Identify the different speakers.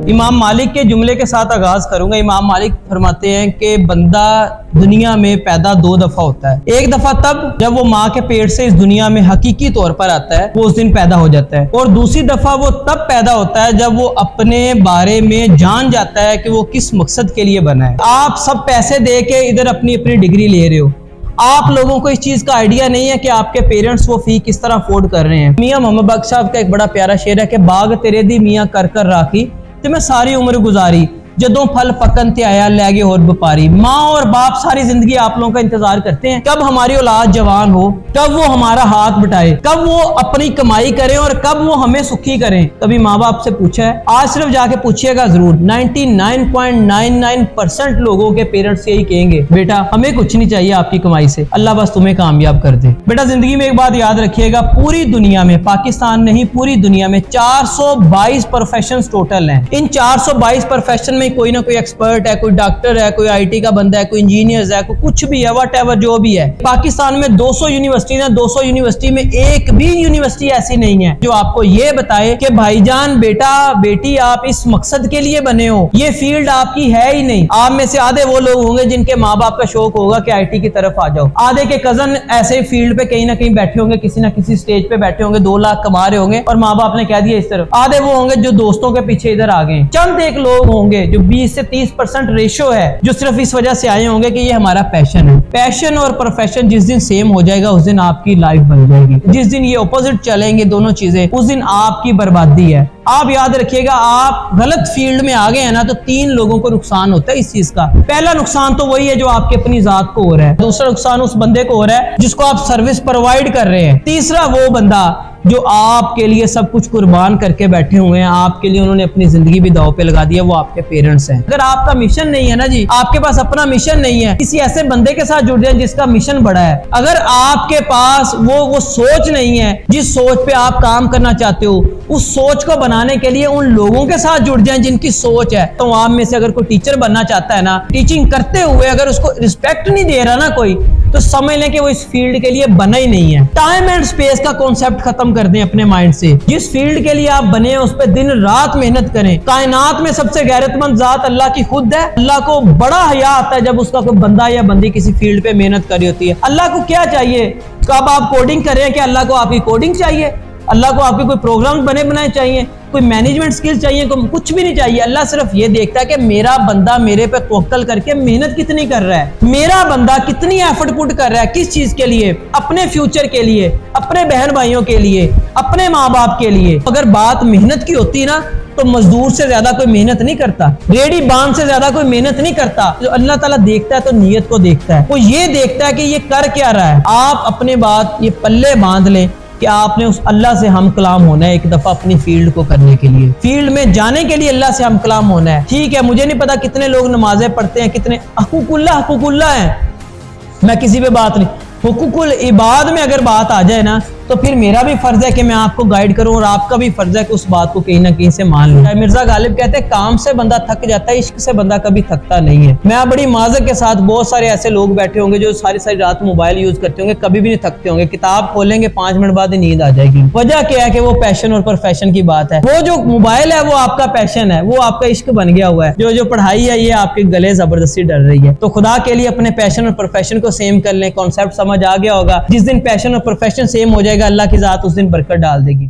Speaker 1: इमाम मालिक के जुमले के साथ आगाज करूंगा। इमाम मालिक फरमाते हैं कि बंदा दुनिया में पैदा 2 दफा होता है। एक दफा तब जब वो माँ के पेट से इस दुनिया में हकीकी तौर पर आता है, वो उस दिन पैदा हो जाता है। और दूसरी दफा वो तब पैदा होता है जब वो अपने बारे में जान जाता है कि वो किस मकसद के लिए बना है। आप सब पैसे दे के इधर अपनी अपनी डिग्री ले रहे हो, आप लोगों को इस चीज का आइडिया नहीं है कि आपके पेरेंट्स वो फी किस तरह अफोर्ड कर रहे हैं। मियां मोहम्मद बख्श साहब का एक बड़ा प्यारा शेर है कि बाग तेरे दी मियां कर कर राखी तो मैं सारी उम्र गुजारी, जदों फल पकन ते आया ले गए और व्यापारी। माँ और बाप सारी जिंदगी आप लोगों का इंतजार करते हैं कब हमारी औलाद जवान हो, कब वो हमारा हाथ बटाए, कब वो अपनी कमाई करें और कब वो हमें सुखी करें। कभी माँ बाप से पूछा है? आज सिर्फ जाके पूछिएगा जरूर। 99.99% लोगों के पेरेंट्स यही कहेंगे, बेटा हमें कुछ नहीं चाहिए आपकी कमाई से, अल्लाह बस तुम्हें कामयाब कर दे। बेटा जिंदगी में एक बात याद रखिएगा, पूरी दुनिया में, पाकिस्तान नहीं पूरी दुनिया में 422 प्रोफेशन टोटल हैं। इन 422 प्रोफेशन में कोई ना कोई एक्सपर्ट है, कोई डॉक्टर है, कोई आईटी का बंदा है, कोई इंजीनियर है, कोई कुछ भी है, व्हाटएवर जो भी है। पाकिस्तान में 200 यूनिवर्सिटी है, 200 यूनिवर्सिटी में एक भी यूनिवर्सिटी ऐसी नहीं है जो आपको ये बताए कि भाईजान बेटा बेटी आप इस मकसद के लिए बने हो, ये फील्ड आपकी है ही नहीं। आप में से आधे वो लोग होंगे जिनके माँ बाप का शौक होगा कि आईटी की तरफ आ जाओ, आधे के कजन ऐसे फील्ड पे कहीं ना कहीं बैठे होंगे, किसी ना किसी स्टेज पे बैठे होंगे, 2 लाख कमा रहे होंगे और माँ बाप ने कह दिया इस तरफ। आधे वो होंगे जो दोस्तों के पीछे इधर आ गए। चंद एक लोग होंगे जो 20 से 30% रेशो है जो सिर्फ इस वजह से आए होंगे कि ये हमारा पैशन है। पैशन और प्रोफेशन जिस दिन सेम हो जाएगा उस दिन आपकी लाइफ बन जाएगी। जिस दिन ये ऑपोजिट चलेंगे दोनों चीजें, उस दिन आपकी बर्बादी है। आप याद रखिएगा, आप गलत फील्ड में आ गए हैं ना तो 3 लोगों को नुकसान होता है इस चीज का। पहला नुकसान तो वही है जो आपकी अपनी जात को हो रहा है, दूसरा नुकसान उस बंदे को हो रहा है जिसको आप सर्विस प्रोवाइड कर रहे हैं, तीसरा वो बंदा जो आपके लिए सब कुछ कुर्बान करके बैठे हुए हैं, आपके लिए उन्होंने अपनी जिंदगी भी दांव पे लगा दी है, वो आपके पेरेंट्स हैं। अगर आपका मिशन नहीं है ना जी, आपके पास अपना मिशन नहीं है, किसी ऐसे बंदे के साथ जुड़ जाए जिसका मिशन बड़ा है। अगर आपके पास वो सोच नहीं है जिस सोच पे आप काम करना चाहते हो, उस सोच को बनाने के लिए उन लोगों के साथ जुड़ जाए जिनकी सोच है। तो आप में से अगर कोई टीचर बनना चाहता है ना, टीचिंग करते हुए अगर उसको रिस्पेक्ट नहीं दे रहा ना कोई, तो समझ लें कि वो इस फील्ड के लिए बना ही नहीं है। टाइम एंड स्पेस का कॉन्सेप्ट खत्म कर दें अपने माइंड से। जिस फील्ड के लिए आप बने हैं उस पर दिन रात मेहनत करें। कायनात में सबसे गैरतमंद जात अल्लाह की खुद है। अल्लाह को बड़ा हया आता है जब उसका कोई बंदा या बंदी किसी फील्ड पे मेहनत कर रही होती है। अल्लाह को क्या चाहिए? कब आप कोडिंग कर रहे हैं कि अल्लाह को आपकी कोडिंग चाहिए? अल्लाह को आपके कोई प्रोग्राम बने बनाए चाहिए, कोई मैनेजमेंट स्किल्स चाहिए, कुछ भी नहीं चाहिए। अल्लाह सिर्फ ये देखता है कि मेरा बंदा मेरे पे तवक्कल करके मेहनत कितनी कर रहा है, मेरा बंदा कितनी एफर्ट पुट कर रहा है, किस चीज के लिए? अपने फ्यूचर के लिए, अपने बहन भाइयों के लिए, अपने माँ बाप के लिए। अगर बात मेहनत की होती ना तो मजदूर से ज्यादा कोई मेहनत नहीं करता, रेडी बांध से ज्यादा कोई मेहनत नहीं करता। जो अल्लाह ताला देखता है तो नीयत को देखता है, वो ये देखता है कि ये कर क्या रहा है। आप अपने बात ये पल्ले बांध लें कि आपने उस अल्लाह से हम कलाम होना है एक दफा अपनी फील्ड को करने के लिए, फील्ड में जाने के लिए अल्लाह से हम कलाम होना है। ठीक है, मुझे नहीं पता कितने लोग नमाजें पढ़ते हैं, कितने हकूकुल्लाह है, मैं किसी पे बात नहीं, हुकूकुल इबाद में अगर बात आ जाए ना तो फिर मेरा भी फर्ज है कि मैं आपको गाइड करूं और आपका भी फर्ज है कि उस बात को कहीं ना कहीं से मान लो। मिर्जा गालिब कहते हैं काम से बंदा थक जाता है, इश्क से बंदा कभी थकता नहीं है। मैं बड़ी माजर के साथ, बहुत सारे ऐसे लोग बैठे होंगे जो सारी सारी रात मोबाइल यूज करते होंगे, कभी भी नहीं थकते होंगे, किताब खोलेंगे 5 मिनट बाद ही नींद आ जाएगी। वजह क्या है कि वो पैशन और प्रोफेशन की बात है। वो जो मोबाइल है वो आपका पैशन है, वो आपका इश्क बन गया हुआ है। जो पढ़ाई है ये आपके गले जबरदस्ती डर रही है। तो खुदा के लिए अपने पैशन और प्रोफेशन को सेम कर लें। कॉन्सेप्ट समझ आ गया होगा। जिस दिन पैशन और प्रोफेशन सेम हो जाएगा अल्लाह की जात उस दिन बरकत डाल देगी।